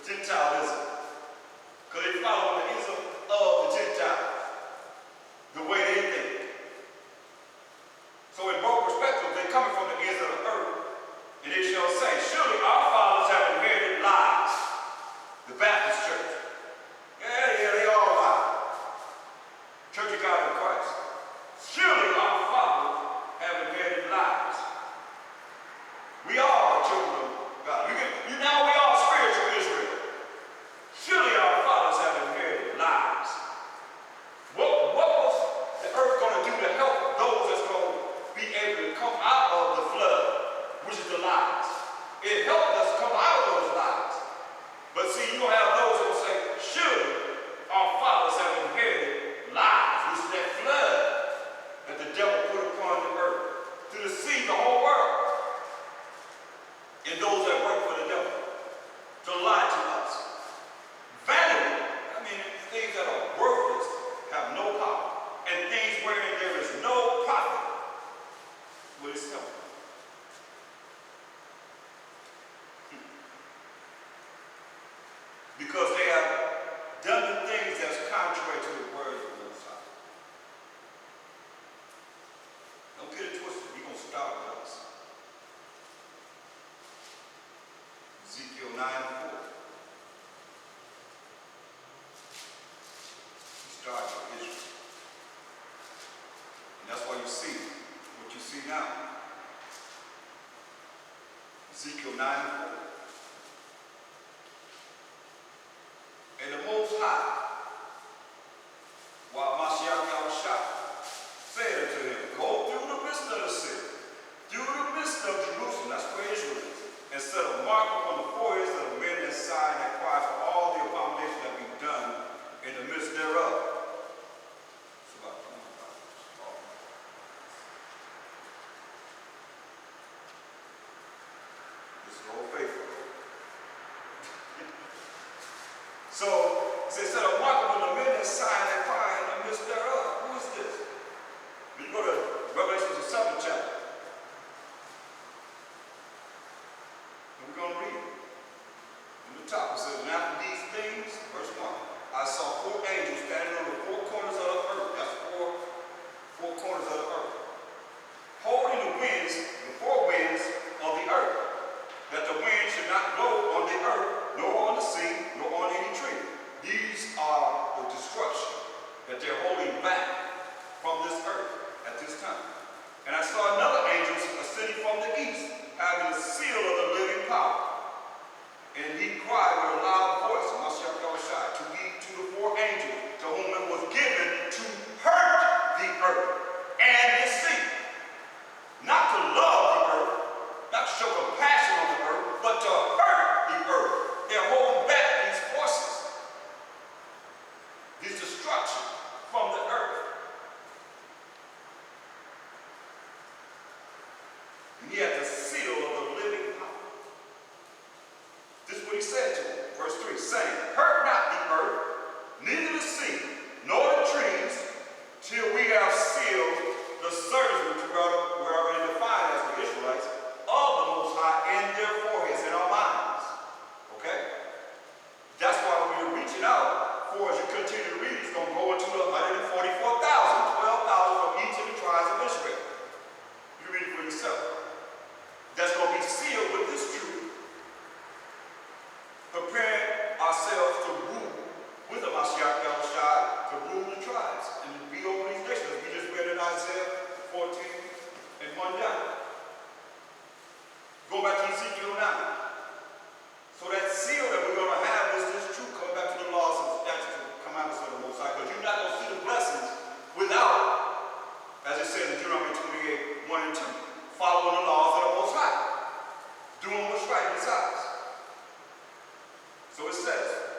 Gentilism. Because they follow the ism of the Gentiles, the way they think. So in both perspectives, they're coming from the ends of the earth, and they shall say, surely our fathers have inherited lies. The Baptist church. Yeah, they all lie. Church of God in Christ. Surely our fathers have inherited lies. We all are children of God. Now we are spiritual Israel. Surely our fathers have inherited lies. What was the earth going to do to help those that's going to be able to come out of the flood, which is the lies? It helped us come out of those lies. But see, you're going to have those who will say, surely our fathers have inherited lies, which is that flood that the devil put upon the earth to deceive the whole world. And those that work for the devil to lie to us. Vanity, things that are worthless have no power. And things wherein there is no profit will it help. Because they have done the things that's contrary to the word of the Most High. Don't get it twisted. We're going to start with us. Ezekiel 9:4. He started with Israel. And that's why you see what you see now. Ezekiel 9:4. And the Most High, while Mashiach Yahushua said unto him, go through the midst of the city, through the midst of Jerusalem, that's where Israel is, and set a mark upon the foreheads of the men that sigh and that cry for all the abominations that be done in the midst thereof. It's about this is all faithful. So, it says, set a mark upon the men that sigh and that cry in the midst thereof. Who is this? When you go to Revelation, the 7th chapter, and we're going to read it. In the top, it says, and after these things, verse 1, I saw 4 angels standing on the 4 corners of the earth. That's four corners of the earth. Holding the winds, the 4 winds of the earth, that the wind should not blow on the earth, nor on the sea, nor on any tree. These are the destruction that they're holding back from this earth at this time. And I saw another angel ascending from the east, having the seal of the living power. And he cried with a loud voice, Mashiach Yahushua, to the 4 angels, to whom it was given to hurt the earth and the sea. Not to love the earth, not to show compassion on the earth, but to hurt the earth. They're holding back these forces, this destruction from the earth. And he had the seal of the living power. This is what he said to him, verse 3, saying, hurt not the earth, neither the sea, nor the trees, till we have sealed the service which were already defined as the Israelites of the Most High in their foreheads, in our minds. Okay? That's why we're reaching out for, as you continue to read, it's going to go into the 144,000, 12,000 from each of the tribes of Israel. You read it for yourself. That's going to be sealed with this truth, preparing ourselves to rule with the Mashiach Yahushua, to rule the tribes and to be over these nations. We just read in Isaiah 14 and 1 down. Go back to Ezekiel 9. So that seal that we're going to have is this truth, coming back to the laws and statutes and commandments of the Most High. Because you're not going to see the blessings without, as it says in Deuteronomy 28, 1 and 2, following the laws of the Most High, doing what's right in His eyes. So it says,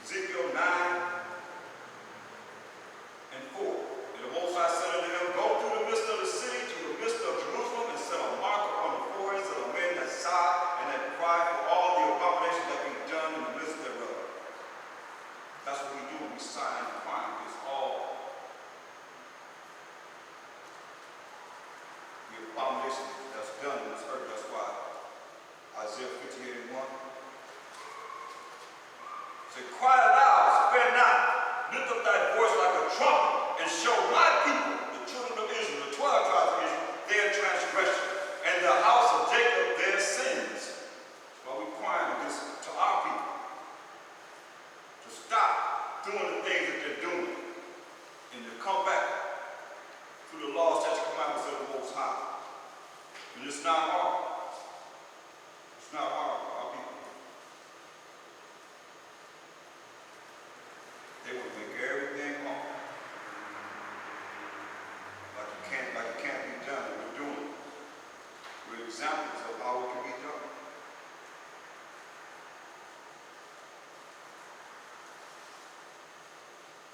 Ezekiel 9 and 4, and the Most High said unto him, go through the midst of the city, to the midst of Jerusalem, and set a mark upon the foreheads of the men that sigh and that cry for all the abominations that be done in the midst thereof. That's what we do when we sigh and cry against all the abominations that's done in this earth. That's why Isaiah 58 and 1 Say, cry aloud, spare not. Lift up thy voice like a trumpet, and show my people, the children of Israel, the 12 tribes of Israel, their transgression, and the house of Jacob their sins. That's why we're crying against to our people to stop doing the things that they're doing and to come back to the laws, statutes, commandments of the Most High. And it's not hard. It's not hard for our people. They will make everything hard. Like it can't be done, and we're doing it. We're examples of how it can be done.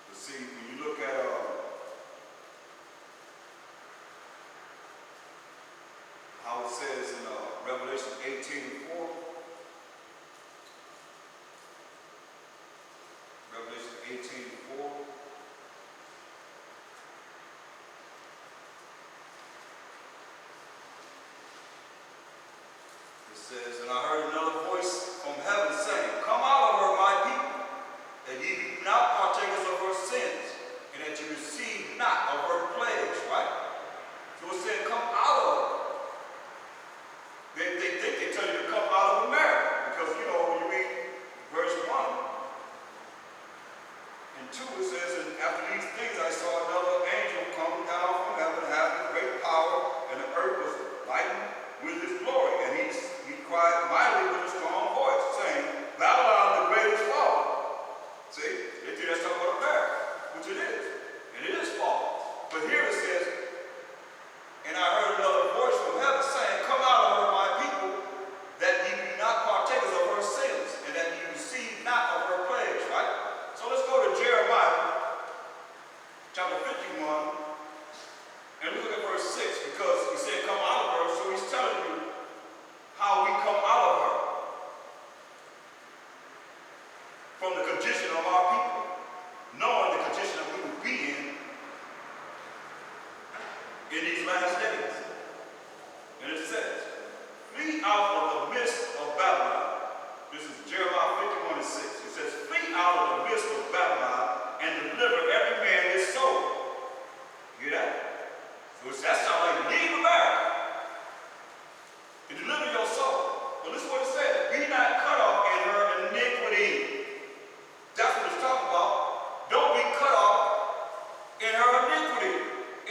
But see, when you look at how it says in Revelation 18:4, Revelation 18:4. It says, and I heard another voice from heaven saying, come out of her, my people, that ye be not partakers of her sins, and that ye receive not of her plagues, right? So it said, come out of her. They think they tell you to come out of America, because, you know, when you read verse 1 and 2, it says, and after these things I saw another angel come down from heaven, having great power, and the earth was lightened with his glory. And he cried mightily with a strong voice, saying, Babylon the great is fallen. See? They think that's talking about America, which it is. And it is fallen. But here it says, and I heard another voice from heaven saying, come out of her, my people, that ye be not partakers of her sins, and that ye receive not of her plagues, right? So let's go to Jeremiah, chapter 51, and we look at verse 6, because he said, come out of her, so he's telling you how we come out of her. From the condition of our people, knowing the condition that we will be in these last days. And it says, flee out of the midst of Babylon. This is Jeremiah 51:6. It says, flee out of the midst of Babylon and deliver every man his soul. You hear that? So that sounds like leave America and deliver your soul. Well, this is what it says. Be not cut off in her iniquity. That's what it's talking about. Don't be cut off in her iniquity,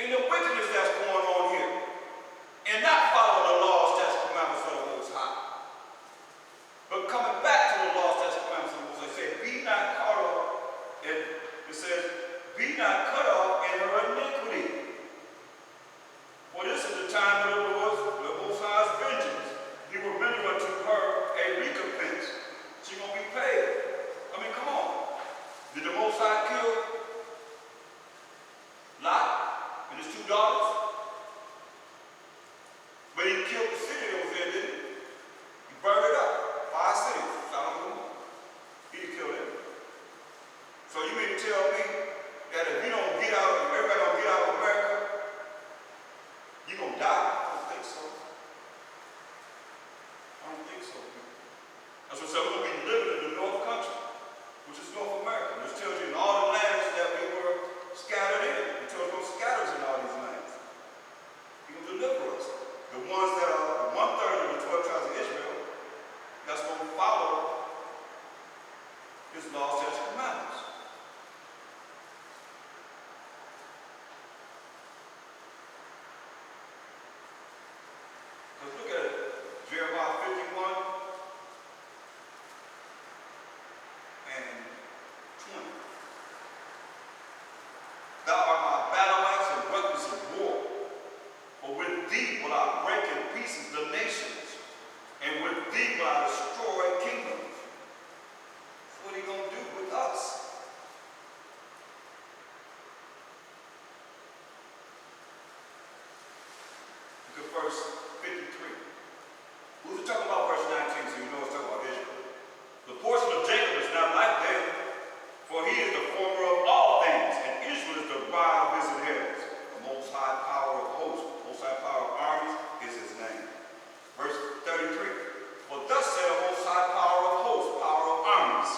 in the wickedness that's going on here, and not follow the laws, statutes, commandments of the Most High. But coming back to the laws, statutes, commandments of the Most High, it says, be not cut off, and it says, be not cut off in her iniquity. For this is the time of the Lord's, the Most High's vengeance. He will render unto her a recompense. She's going to be paid. I mean, come on. Did the Most High kill Lot and his 2 daughters? But he killed the city that was there, didn't he? He burned it up. 5 cities. Thaahwam. He didn't kill them. So you mean to tell me that if you don't get out, if everybody don't get out of America, you're going to die? I don't think so. I don't think so. That's what I said, we're going to be living in the North Country, which is North America. This tells you in all the lands that we were scattered in. He tells us we're scattered in all these lands. He will deliver us. The ones that are 1/3 of the 12 tribes of Israel, that's going to follow his laws, statutes, and commandments. Because look at it. Jeremiah 51 and 20. Thou art my battle axe and weapons of war. For with thee will I break in pieces the nations, and with thee will I destroy kingdoms. So what are you going to do with us? Look at verse 53. Who's it talking about? Verse 19, so you know it's talking about Israel. The portion of Jacob is not like them, for he is the former of all things, and Israel is the bride of his inheritance. The Most High power of hosts, Most High power of armies is his name. Verse 33. For thus said the Most High power of hosts, power of armies.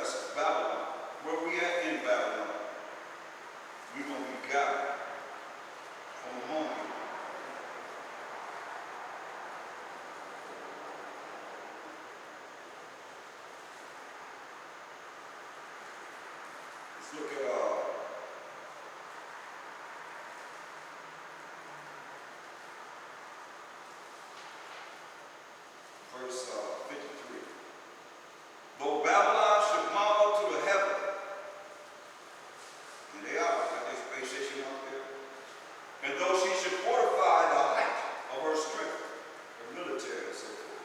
That's Babylon. Where we at in Babylon? We're going to be gathered from among you. Let's look at verse 53. Though Babylon should mount up to the heaven, and they are, got their space station out there, and though she should fortify the height of her strength, her military and so forth,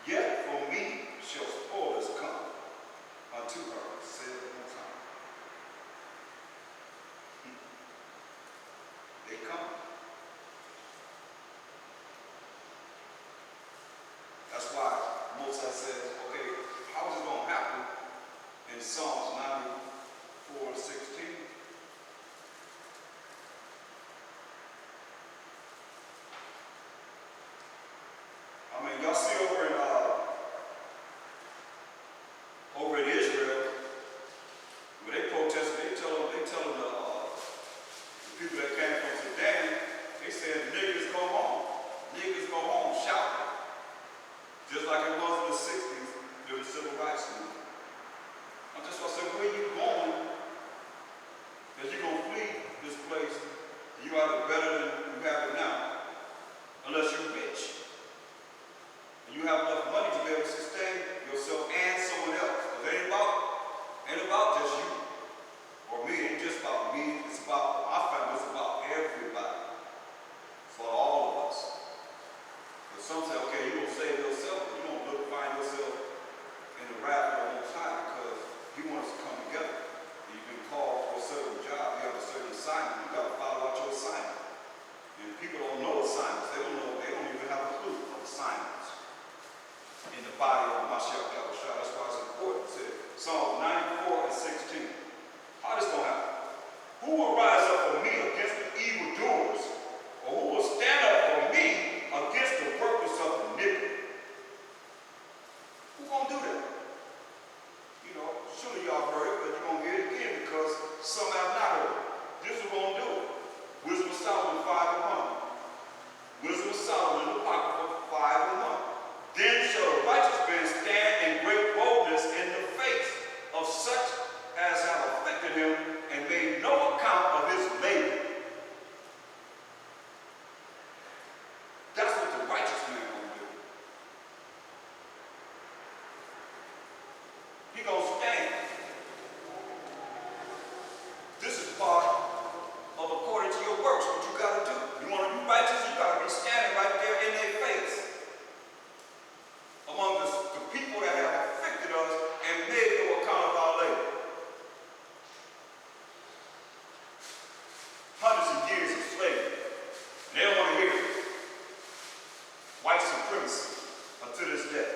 yet for me shall spoilers come unto her, said the Most High. They come. That's why Moses says, okay, how is it going to happen in Psalms 94:16? I mean, y'all see over in Israel, when they protested, they telling the people that came from Sudan, they said, niggas go home, shouting. Just like it was in the 60s during the Civil Rights Movement. I'm just going to say, where you going? Because you're going to flee this place, and you have it better than you have it now. Unless you're rich. And you have enough money to be able to sustain yourself and someone else. Because it ain't about just you or me. It ain't just about me. It's about my family. It's about everybody. It's for all of us. But some say, okay, you're going to save yourself, but you don't find yourself in the wrath of the Most High because He wants us to come together. You've been called for a certain job, you have a certain assignment, you got to follow out your assignment. And people don't know assignments, they don't even have a clue of assignments in the body of Mashiach Yahushua. That's why it's important. It said, Psalm 94:16. How this going to happen? Who will rise up for me against the evildoers? Or who will stand up for me against the purpose of iniquity? Who's going to do that? You know, surely y'all heard it, but you're going to hear it again because some have not heard it. This is going to do it. Wisdom of Solomon 5:1. Wisdom of Solomon in the Apocrypha 5:1. Then shall the righteous man stand in great boldness in the face of such as have afflicted him and made no account of his labor. That's what the righteous man going to do. He going to stand. This is part of according to your works, what you got to do. You want to be righteous, you got to be standing right there in their face. Among the people that have afflicted us and made no account of our labor. Hundreds of years of slavery. They don't want to hear it. White supremacy until this day.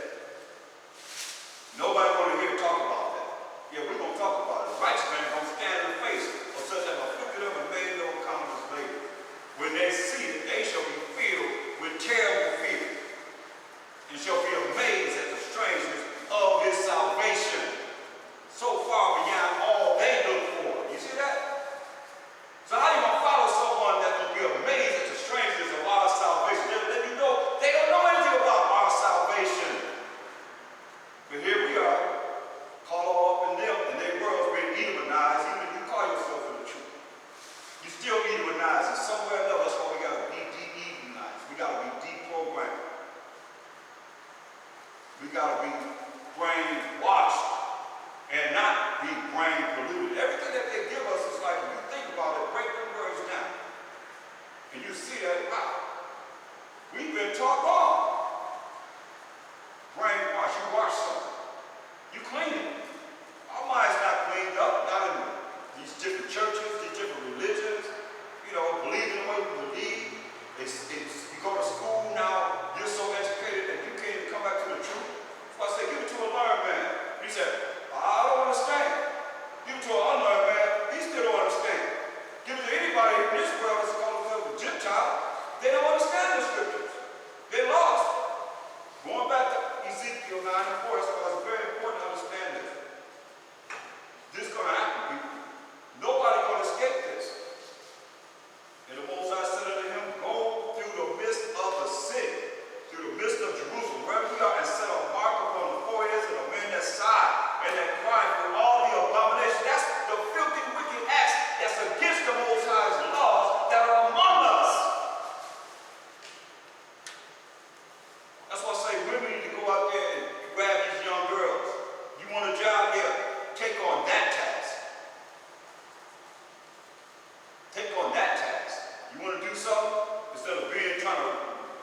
Nobody want to hear talk about that. Yeah, we're going to talk about it. The righteous man is going to stand in the face of such as afflicted them and made no account of his labor. When they see it, they shall be filled with terrible fear and shall be amazed at the strangeness of his salvation, so far beyond all they look for. You see that? So how you going to follow someone that will be amazed at the strangeness of our salvation? They'll let you know they don't know anything about our salvation. But here we are, caught all up in them, and their world's been Edomanized, even if you call yourself in the truth. You still Edomanized, and somewhere or another, that's why we got to be de-Edomanized. We got to be deprogrammed. We got to be brainwashed and not be brain polluted. Everything that they give us is like, when you think about it, break them words down. And you see that, wow, we've been taught wrong. Brainwash, you wash something. You clean it. Our mind's not cleaned up, not in these different churches, these different religions, you know, believing the way we believe. You go to school now, you're so educated that you can't even come back to the truth. So I say, give it to a learned man. He said, I don't understand. Give it to an unlearned man, he still don't understand. Give it to anybody in this world that's called themselves a Gentile, they don't understand the scriptures. They're lost. Going back to Ezekiel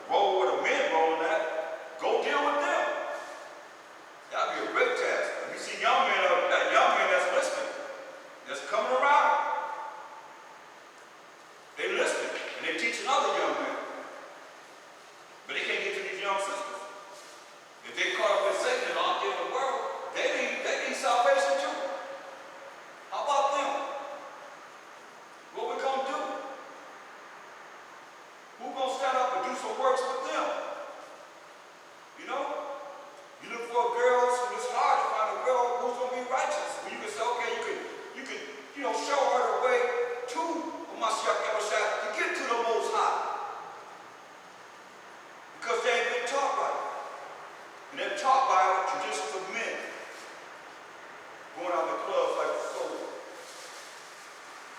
roll where the men rolling at, go deal with them. That'd be a great task. If you see young men that's listening, that's coming around, they listening and they teaching other young men. But they can't get to these young sisters. If they caught up with Satan and locked in the world, they need salvation too. How about them? What we gonna do? Who gonna stand up and do some works with them? You know? You look for girls, it's hard to find a girl who's gonna be righteous. Well, you can say, okay, you can show her the way to Mashiach Yahushua to get to the Most High. Because they ain't been taught right. And they're taught by traditions of men. Going out in the clubs like a soul.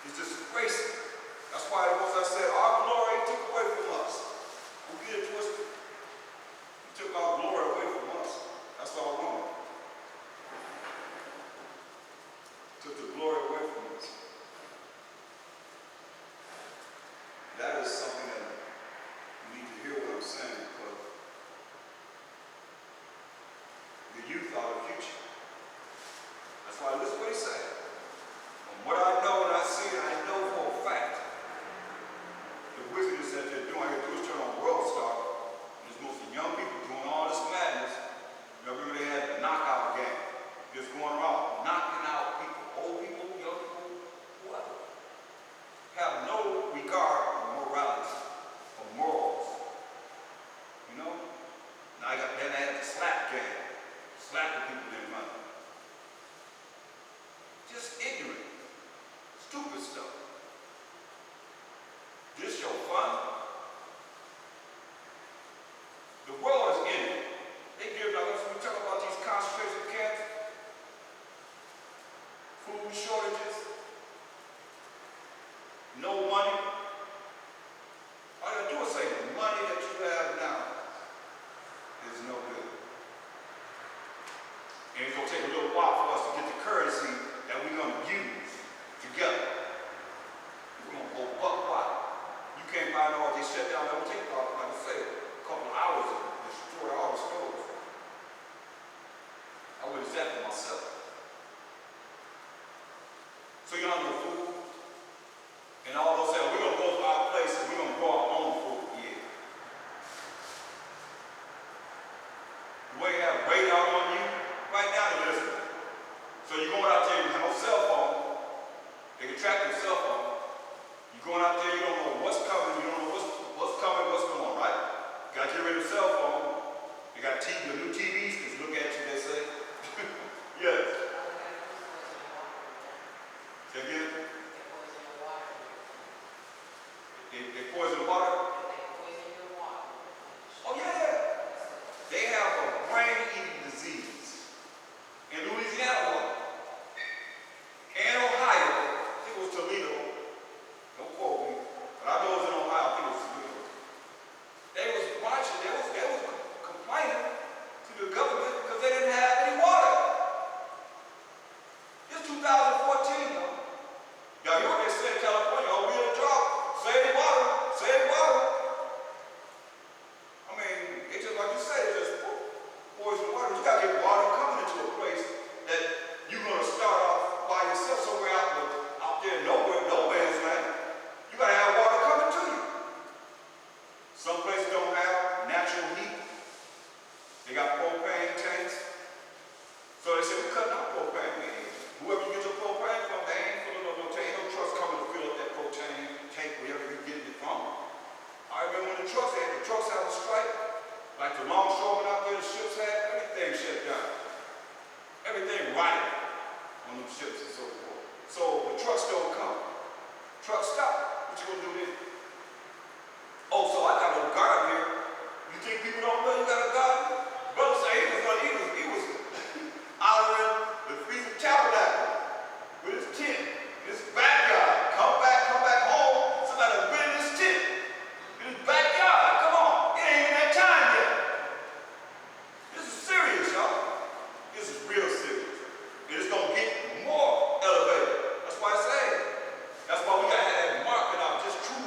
It's disgraceful. That's why once I said, our glory took away from us. Don't get it twisted. He took our glory away from us. That's our woman. Took the glory away from us. That is something that you need to hear what I'm saying, because the youth are the future. That's why listen to what he said. From what I know and I see, I know for a fact the wickedness that they're doing. All you do is turn on World Star. There's mostly young people doing all this madness. You know, remember they had the knockout game. Just going around knocking out people, old people, young people, whoever. Have no regard for morality or morals. You know? Now then I had the slap game. Slapping people in money. Just ignorant, stupid stuff. This your fun? The world is in it. They give us, we talk about these concentration camps, food shortages, no money. All you gotta do is say the money that you have now is no good. And it's going to take a little while for us to get the currency that we're going to use together. We're going to go buck wild. You can't buy all these shut down. That will take, like I say, a couple of hours to destroy all the stores. I would have that for myself. So you don't have no food. And all those say, we're going to go to our place and we're going to grow our own food. Yeah. The way you have radar on you, right now they're listening. So you're going out there, you have no cell phone. They can track your cell phone. You're going out there, you don't know what's coming, you don't know what's coming, what's going, right? You got to get rid of the cell phone. They got the new TVs, because look at you, they say. Yes. Say again? They poison water? Oh yeah. They have a brain-eating disease. In Louisiana, and Ohio, I think it was Toledo, don't quote me, but I know it was in Ohio, I think it was Toledo. They was marching, they was complaining to the government because they didn't have any water. It's 2014 though. Y'all hear what they said in California, oh, we're in a drought, save water, save water. I mean, it's just like you said, it's just poison water. You gotta get water coming into a place that you're gonna start off by yourself somewhere out there, nowhere man's land. You gotta have water coming to you. Some places don't have natural heat. They got propane tanks. So they say, we're cutting out propane. Whoever you get your propane from, they ain't filling up no tank. No trucks coming to fill up that propane tank wherever you're getting it from. I remember when the trucks had a strike, like the longshoremen out there, the ships had, everything shut down. Everything rotted on them ships and so forth. So the trucks don't come. Trucks stop. What you gonna do then? Oh, so I got a garden here. You think people don't know you got a garden? Brother said he was out in the freezing tabernacle with his tent, his backyard. Come back home. Somebody been in his tent, in his backyard. Come on, it ain't even that time yet. This is serious, y'all. This is real serious. And it's gonna get more elevated. That's why I say. That's why we gotta have that market out, just true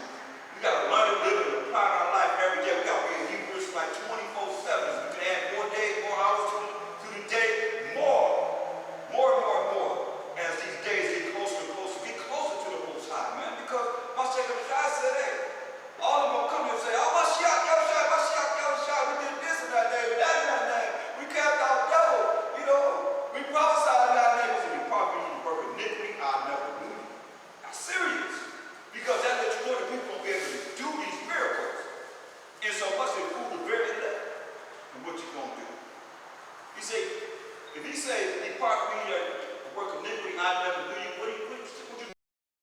if he say, depart from me,